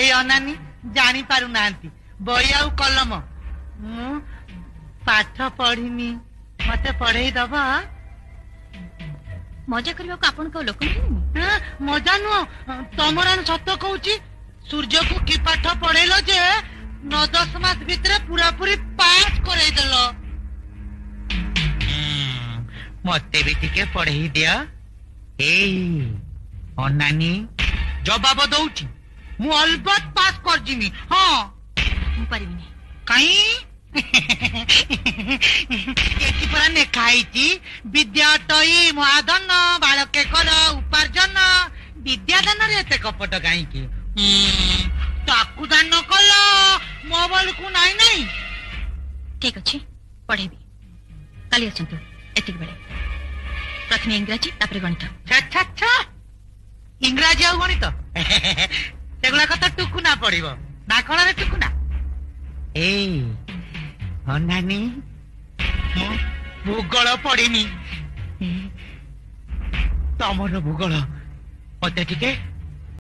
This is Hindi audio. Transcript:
এই অনানি জানি পারু নাহান্তি বই আউ কলম মু পাঠ পড়িনি মতে পড়েই দব मजा करने को आपण को लोक मजा नुह तमर सत कहूची सूर्य को कि पाठ पढ़ेल जे 9-10 मास भितर पूरा पूरी पास करदेल मते भी टिके पढ़े दिया अनानी जवाब दौची मु अलबत पास कर जिमी हाँ मु परिबिनी कहीं परा लेखाई विद्याटयी महाधन बालके कर उपार्जन विद्यादान रे कपट कहीं ताकू दान कल मो बल को नाई नहीं ठीक अच्छे पढ़ेबी काली आसतु एतिक बेले प्रथम इंग्राजी तापर गणित अच्छा इंग्राजी आ गणित सेगुड़ा तो टुकुना पड़ो ना कण टुकुना ए अनानी भूगोल पढ़ी तमर भूगोल मत टिके